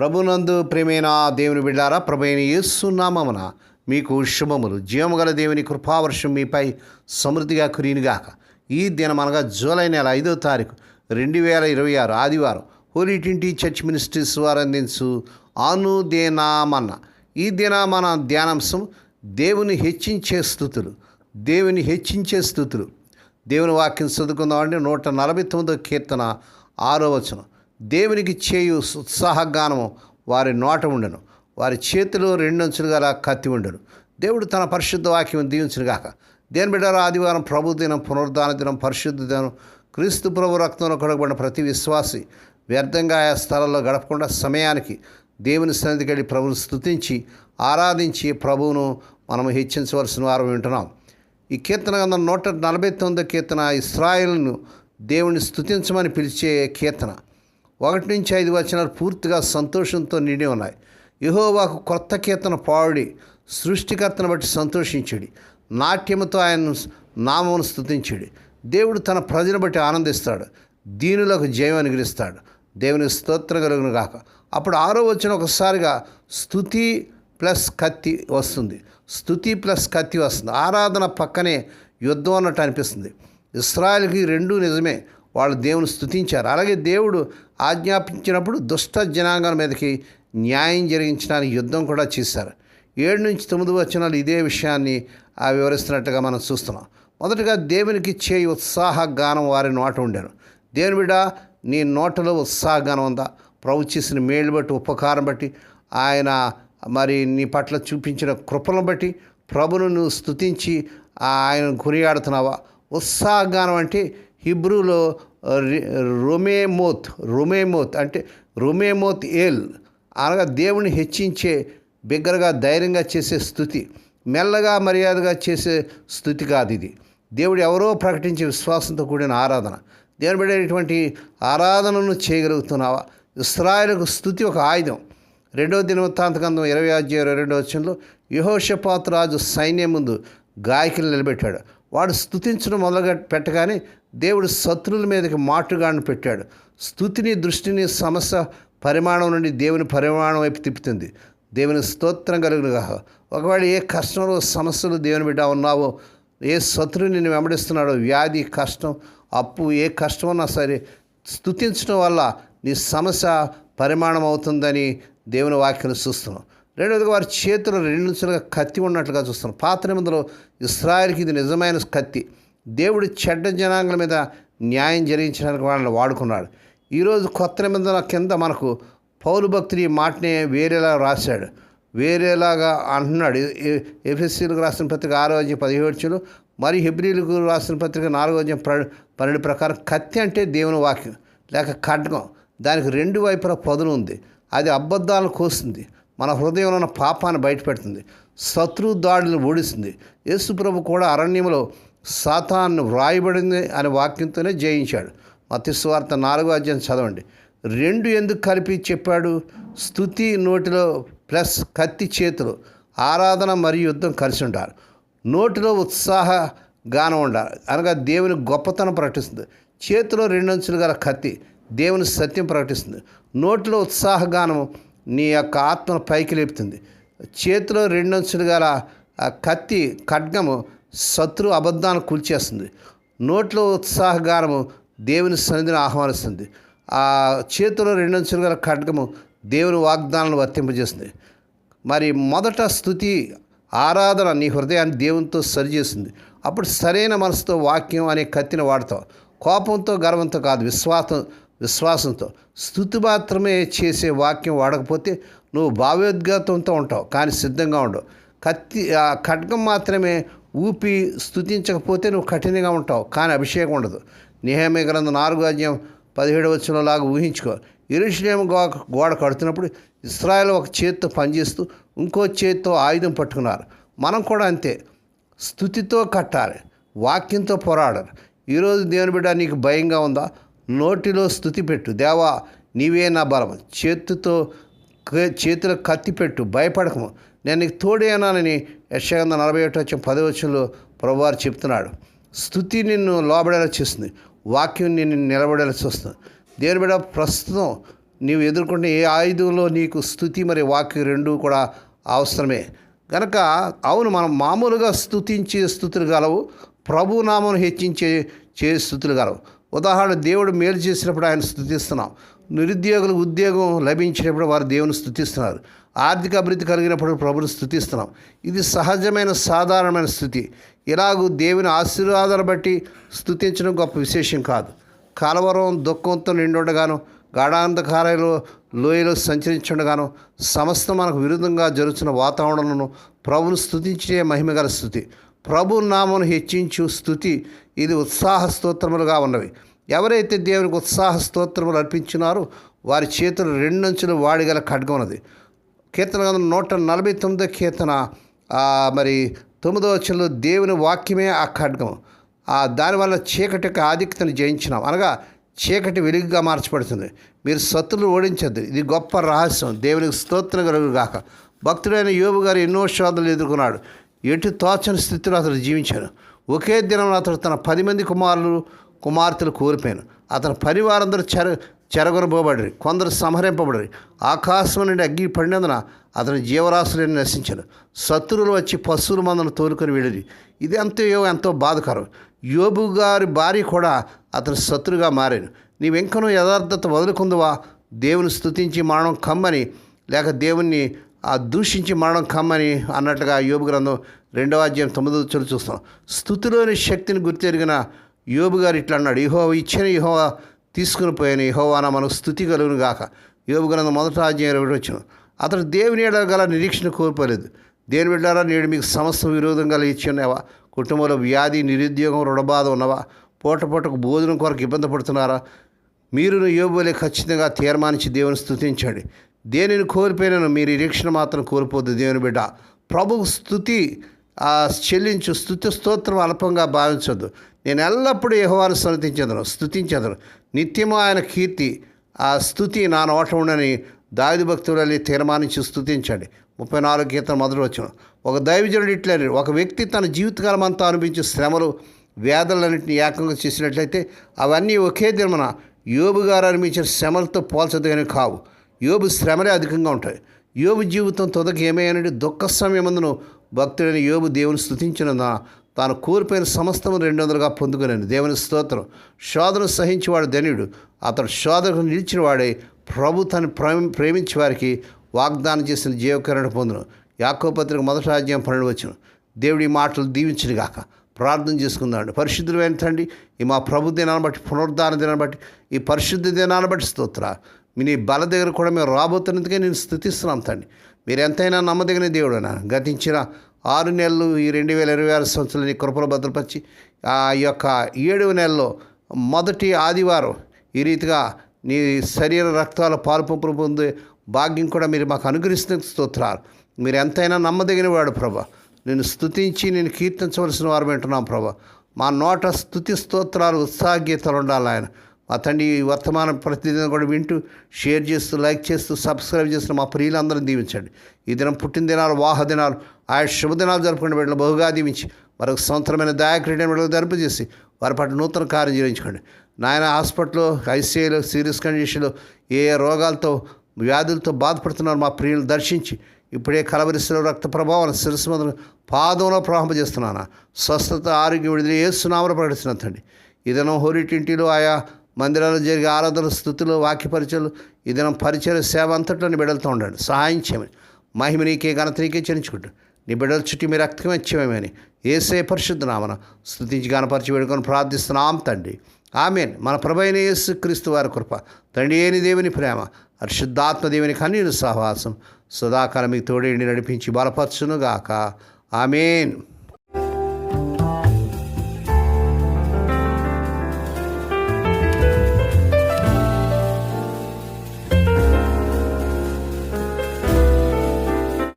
ప్రభునందు ప్రేమైన దేవుని బిడ్డారా, ప్రభైన యేసు నామమున మీకు శుభములు. జీవముగల దేవుని కృపావర్షం మీపై సమృద్ధిగా కురియునుగాక. ఈ దినం అనగా జూలై నెల 5వ తారీఖు 2026 ఆదివారం హోలీ ట్రింటీ చర్చ్ మినిస్ట్రీస్ వారు అందించు అనుదినమన్న. ఈ దిన మన ధ్యానాంశం దేవుని హెచ్చించే స్థుతులు. దేవుని వాక్యం చదువుకుందామండి. 149వ కీర్తన 6వ వచనం. దేవునికి చేయు ఉత్సాహగానము వారి నోట ఉండను, వారి చేతిలో 2 అంచులు గల కత్తి ఉండను. దేవుడు తన పరిశుద్ధ వాక్యం దీవించునుగాక. దేని బిడ్డారా, ఆదివారం ప్రభు దినం, పునరుద్ధాన దినం, పరిశుద్ధ దినం. క్రీస్తు ప్రభు రక్తంలో కడగబడిన ప్రతి విశ్వాసి వ్యర్థంగా ఆ స్థలాల్లో గడపకుండా సమయానికి దేవుని సన్నిధికి వెళ్ళి ప్రభువును స్తుతించి ఆరాధించి ప్రభువును మనం హెచ్చించవలసిన వారు వింటున్నాం. ఈ కీర్తన గ్రంథం 149వ కీర్తన ఇశ్రాయేలును దేవుని స్తుతించమని పిలిచే కీర్తన. 1-5 వచనాలు పూర్తిగా సంతోషంతో నిండి ఉన్నాయి. యెహోవాకు కొత్త కీర్తన పాడి సృష్టికర్తను బట్టి సంతోషించుడి, నాట్యముతో ఆయన నామమును స్తుతించుడి. దేవుడు తన ప్రజలను బట్టి ఆనందిస్తాడు, దీనులకు జయం అనుగ్రహిస్తాడు. దేవుని స్తోత్రం కలుగును గాక. అప్పుడు 6వ వచనం ఒకసారిగా స్తుతి ప్లస్ కత్తి వస్తుంది. ఆరాధన పక్కనే యుద్ధం అన్నట్టు అనిపిస్తుంది. ఇశ్రాయేలుకి రెండూ నిజమే, వాళ్ళు దేవుని స్తుతించారు. అలాగే దేవుడు ఆజ్ఞాపించినప్పుడు దుష్ట జనాంగం మీదకి న్యాయం జరిగించడానికి యుద్ధం కూడా చేశారు. 7-9 వచనాలు ఇదే విషయాన్ని వివరిస్తున్నట్టుగా మనం చూస్తున్నాం. మొదటగా దేవునికి చేయి ఉత్సాహగానం వారి నోట ఉండేను. దేవుని బిడ్డ, నీ నోటలో ఉత్సాహగానం ఉందా? ప్రభు చేసిన మేలు బట్టి, ఉపకారం బట్టి, ఆయన మరి నీ పట్ల చూపించిన కృపలను బట్టి ప్రభును నువ్వు స్తుతించి ఆయన కొనియాడుతున్నావా? ఉత్సాహగానం అంటే హిబ్రూలో రొమేమోత్ అంటే రొమేమోత్ ఏల్ అనగా దేవుని హెచ్చించే, బిగ్గరగా ధైర్యంగా చేసే స్థుతి, మెల్లగా మర్యాదగా చేసే స్థుతి కాదు ఇది. దేవుడు ఎవరో ప్రకటించే విశ్వాసంతో కూడిన ఆరాధన. దేవుని బిడ్డ, ఆరాధనను చేయగలుగుతున్నావా? ఇశ్రాయేలుకు స్థుతి ఒక ఆయుధం. 2వ దినవృత్తాంత గ్రంథం 20-22 వచనంలో యెహోషాపాతు రాజు సైన్యం ముందు గాయకులు నిలబెట్టాడు. వాడు స్తుతించడం మొదలుగా పెట్టగానే దేవుడు శత్రువుల మీదకి మాటుగాను పెట్టాడు. స్తుతిని, దృష్టిని సమస్య పరిమాణం నుండి దేవుని పరిమాణం వైపు తిప్పుతుంది. దేవుని స్తోత్రం కలుగునుగా. ఒకవేళ ఏ కష్టంలో, సమస్యలు దేవుని బిడ్డ ఉన్నావో, ఏ శత్రువు నిన్ను వెంబడిస్తున్నాడో, వ్యాధి, కష్టం, అప్పు, ఏ కష్టం ఉన్నా సరే స్తుతించడం వల్ల నీ సమస్య పరిమాణం అవుతుందని దేవుని వాక్యాన్ని చూస్తున్నాం. రెండవదిగా వారి చేతిలో 2 అంచులుగా కత్తి ఉన్నట్లుగా చూస్తున్నాం. పాత నిబంధనలో ఇశ్రాయేలుకి ఇది నిజమైన కత్తి. దేవుడు చెడ్డ జనాంగల మీద న్యాయం జరిగించడానికి వాళ్ళని వాడుకున్నాడు. ఈరోజు కొత్త నిబంధన కింద మనకు పౌలు భక్తుడు ఈ మాటనే వేరేలా రాశాడు, వేరేలాగా అంటున్నాడు. ఎఫెసీలకు రాసిన పత్రిక 6:17 మరియు హెబ్రీలకు రాసిన పత్రిక 4:12 ప్రకారం కత్తి అంటే దేవుని వాక్యం లేక ఖడ్గం. దానికి 2 వైపుల పదును ఉంది. అది అబద్ధాలను కోస్తుంది, మన హృదయంలో ఉన్న పాపాన్ని బయటపెడుతుంది, శత్రు దాడులను ఓడిస్తుంది. యేసు ప్రభు కూడా అరణ్యంలో సాతాను వ్రాయబడింది అనే వాక్యంతోనే జయించాడు. మత్తయి సువార్త 4వ అధ్యాయం చదవండి. 2 ఎందుకు కలిపి చెప్పాడు? స్తుతి నోటిలో ప్లస్ కత్తి చేతిలో. ఆరాధన మరియు యుద్ధం కలిసి ఉండాలి. నోటిలో ఉత్సాహ గానం ఉండాలి, అనగా దేవుని గొప్పతనం ప్రకటిస్తుంది. చేతిలో 2 అంచులు గల కత్తి దేవుని సత్యం ప్రకటిస్తుంది. నోటిలో ఉత్సాహగానం నీ యొక్క ఆత్మను పైకి లేపుతుంది. చేతిలో 2 అంచులు గల కత్తి ఖడ్గము శత్రు అబద్ధాన్ని కూల్చేస్తుంది. నోట్లో ఉత్సాహగానము దేవుని సన్నిధిని ఆహ్వానిస్తుంది. ఆ చేతిలో 2 అంచులు గల ఖడ్గము దేవుని వాగ్దానాలను వర్తింపజేస్తుంది. మరి మొదట స్థుతి, ఆరాధన నీ హృదయాన్ని దేవునితో సరిచేస్తుంది. అప్పుడు సరైన మనసుతో వాక్యం అనే కత్తిని వాడతావు. కోపంతో, గర్వంతో కాదు, విశ్వాసంతో. స్తుతి మాత్రమే చేసే వాక్యం వాడకపోతే నువ్వు భావోద్ఘాతంతో ఉంటావు, కానీ సిద్ధంగా ఉండవు. ఖడ్గం మాత్రమే ఊపి స్తుతించకపోతే నువ్వు కఠినంగా ఉంటావు, కానీ అభిషేకం ఉండదు. నెహెమీయా గ్రంథం 4:17 వచనంలాగా ఊహించుకో. యెరూషలేము గోడ కడుతున్నప్పుడు ఇశ్రాయేలు ఒక చేత్తో పనిచేస్తూ ఇంకో చేత్తో ఆయుధం పట్టుకున్నారు. మనం కూడా అంతే, స్తుతితో కట్టాలి, వాక్యంతో పోరాడాలి. ఈరోజు దేవుని బిడ్డ, నీకు భయంగా ఉందా? నోటిలో స్తుతి పెట్టు. దేవా, నీవే నా బలం. చేతిలో కత్తి పెట్టు, భయపడకము, నేను నీకు తోడేనానని యెషయా 41:10 ప్రభువారు చెప్తున్నాడు. స్తుతి నిన్ను లోబడేలా చేస్తుంది, వాక్యం నిన్ను నిలబడేలా చూస్తుంది. దేవుని బిడ్డ, ప్రస్తుతం నీవు ఎదుర్కొంటే ఏ ఆయుధంలో నీకు స్తుతి మరి వాక్యం రెండు కూడా అవసరమే. కనుక అవును, మనం మామూలుగా స్తుతించే స్తుతులు గలవు, ప్రభు నామను హెచ్చించే స్తుతులు గలవు. ఉదాహరణ, దేవుడు మేలు చేసినప్పుడు ఆయన స్తుతిస్తున్నాం. నిరుద్యోగులకు ఉద్యోగం లభించినప్పుడు వారు దేవుని స్తుతిస్తున్నారు. ఆర్థిక అభివృద్ధి కలిగినప్పుడు ప్రభుని స్తుతిస్తున్నాం. ఇది సహజమైన సాధారణమైన స్థితి. ఇలాగూ దేవుని ఆశీర్వాదాలు బట్టి స్తుతించడం గొప్ప విశేషం కాదు. కలవరం దుఃఖంతో నిండుండగాను, గాఢాంధకారాలు లోయలో సంచరించుండగాను, సమస్తం మనకు విరుద్ధంగా జరుగుతున్న వాతావరణంలో ప్రభును స్తుతించే మహిమగల స్థుతి, ప్రభు నామను హెచ్చించు స్థుతి, ఇది ఉత్సాహ స్తోత్రములుగా ఉన్నవి. ఎవరైతే దేవునికి ఉత్సాహ స్తోత్రములు అర్పించినారో వారి చేతులు రెండంచులు వాడిగల ఖడ్గం ఉన్నది. కీర్తన గ్రంథం 149 కీర్తన మరి 9వ వచనంలో దేవుని వాక్యమే ఆ ఖడ్గం. దానివల్ల చీకటి యొక్క ఆధిక్యతను జయించినాం, అనగా చీకటి వెలుగుగా మార్చబడుతుంది. మీరు శత్రువులు ఓడించద్దు, ఇది గొప్ప రహస్యం. దేవునికి స్తోత్రం కలుగుగాక. భక్తుడైన యోబు గారు ఎన్నో శోధనలు ఎదుర్కొన్నాడు. ఎటు తోచని స్థితిలో అతడు జీవించాడు. ఒకే దినంలో అతడు తన 10 మంది కుమార్తెలు కోల్పోయాను. అతని పరివారందరూ చెరగొనబోబడి, కొందరు సంహరింపబడి, ఆకాశం నుండి అగ్గి పడినందున అతని జీవరాశులను నశించాడు. శత్రువులు వచ్చి పశువుల మందను తోలుకొని వెళ్ళింది. ఇది ఎంతో బాధకరం. యోబు గారి భార్య కూడా అతని శత్రుగా మారాను. నీవెంకనూ యథార్థత వదులుకుందువా? దేవుని స్తుతించి మరణం కమ్మని, లేక దేవుణ్ణి దూషించి మరణం కమ్మని అన్నట్టుగా యోబు గ్రంథం 2వ అధ్యాయం 9వ వచనం చూస్తాం. స్తుతిలోని శక్తిని గుర్తెరిగిన యోబు గారు ఇట్లా అన్నాడు, యెహోవా ఇచ్చిన యెహోవా తీసుకుని పోయాను, యెహోవాన మనకు స్తుతి కలుగును గాక. యోబు గ్రంథం 1వ అధ్యాయం 1వ వచనం. అతడు దేవుని ఎడల గల నిరీక్షణ కోల్పోలేదు. దేవుని బిడ్డారా, నేడు మీకు సమస్త విరోధంగా లేచి ఉన్నావా? కుటుంబంలో వ్యాధి, నిరుద్యోగం, రుణబాధ ఉన్నవా? పూటకు భోజనం కొరకు ఇబ్బంది పడుతున్నారా? మీరును యోబు వలె ఖచ్చితంగా తీర్మానించి దేవుని స్తుతించండి. దేనిని కోల్పోయినను మీరు నిరీక్షణ మాత్రం కోల్పోద్దు. దేవుని బిడ్డ, ప్రభువు స్తుతి చెల్లించు. స్తుతి స్తోత్రం అల్పంగా భావించొద్దు. నేను ఎల్లప్పుడూ యెహోవాను స్తుతించెదను. నిత్యము ఆయన కీర్తి స్తుతి నా నోట ఉండని దావీదు భక్తులని తీర్మానించి స్తుతించండి. 34 కీర్తన 1వ వచనం. ఒక దైవజనుడు ఇట్లని, ఒక వ్యక్తి తన జీవితకాలం అంతా అనిపించే శ్రమలు, వ్యాధులన్నింటినీ ఏకంగా చేసినట్లయితే అవన్నీ ఒకే దినమున యోబు గారు అనిపించిన శ్రమలతో పోల్చదగినవి కావు. యోబు శ్రమలే అధికంగా ఉంటాయి. యోబు జీవితం తొదకి ఏమైనా దుఃఖ సమయమందును భక్తుడైన యోబు దేవుని స్తుతించిన తాను కోల్పోయిన సమస్తము 200గా పొందుకునేది. దేవుని స్తోత్రం. శోధన సహించేవాడు ధన్యుడు. అతడు శోధనకు నిలిచిన వాడే ప్రభు తను ప్రేమించే వారికి వాగ్దానం చేసిన జీవకరణ పొందును. యాకోబు పత్రిక 1వ అధ్యాయం 12వ వచనం. దేవుడి మాటలు దీవించును గాక. ప్రార్థన చేసుకుందామండి. పరిశుద్ధులైన తండ్రి, ఈ మా ప్రభు దినాన్ని బట్టి, పునరుద్ధాన దినాన్ని బట్టి, ఈ పరిశుద్ధ దినాన్ని బట్టి స్తోత్ర. నీ బల దగ్గర కూడా మేము రాబోతున్నందుకే నేను స్తుతిస్తున్నాం తండ్రి. మీరు ఎంతైనా నమ్మదగిన దేవుడు. గతించిన 6 నెలలు ఈ 2026 సంవత్సరాలు నీ కృపలో భద్రపరిచి, ఆ యొక్క 7వ నెలలో మొదటి ఆదివారం ఈ రీతిగా నీ శరీర రక్తాల పాలుపంపులు పొందే భాగ్యం కూడా మీరు మాకు అనుగ్రహిస్తున్న స్తోత్రాలు. మీరు ఎంతైనా నమ్మదగిన వాడు ప్రభా. నేను స్తుతించి నేను కీర్తించవలసిన వారు వింటున్నాం ప్రభా. మా నోట స్తుతి స్తోత్రాలు, ఉత్సాహ గీతాలు ఉండాలి ఆయన. మా తండ్రి ఈ వర్తమానం ప్రతిదినం కూడా వింటూ, షేర్ చేస్తూ, లైక్ చేస్తూ, సబ్స్క్రైబ్ చేస్తూ మా ప్రియులందరూ దీవించండి. ఈ దినం పుట్టిన దినాలు, వాహ దినాలు, ఆయన శుభదినాలు జరుపుకునే బిడ్డలు బహుగా దీవించి, మరొక సంవత్సరమైన దయాక్రీడైన బిడ్డలు జరుపుచేసి వారి పట్ల నూతన కార్యం చేయించుకోండి నాయన. హాస్పిటల్లో, ఐసీఐలో, సీరియస్ కండిషన్లో ఏ రోగాలతో, వ్యాధులతో బాధపడుతున్నారు మా ప్రియులు దర్శించి, ఇప్పుడే కలవరిస్తున్న రక్త ప్రభావం శిరస్సు మొదలు పాదంలో ప్రవాహంపజేస్తున్నాను. స్వస్థత, ఆరోగ్యం, విడుదల యేసు నామములో ప్రకటిస్తున్నాను తండ్రి. ఈ దినం హోరిటింటిలో, ఆయా మందిరాల్లో జరిగే ఆరాధన, స్థుతులు, వాక్య పరిచయాలు, ఈ దినం పరిచయ సేవ అంతట్లో నీ బిడ్డలతో ఉండండి. సహాయం చేయమని, మహిమ నీకే, ఘనత నీకే చెల్లించుకుంటూ, నీ బిడ్డల చుట్టూ మీ రక్తం ఇచ్చేమని యేసే పరిశుద్ధ నామన స్తుతించి గణపరిచి వేడుకొని ప్రార్థిస్తున్నాం తండ్రి. ఆమేన్. మన ప్రభువైన యేసు క్రీస్తు వారి కృప, తండ్రి అయిన దేవుని ప్రేమ, పరిశుద్ధాత్మ దేవుని కన్నీరు సహవాసం సదాకాలం మీకు తోడేండి నడిపించి బలపరచునుగాక. ఆమేన్.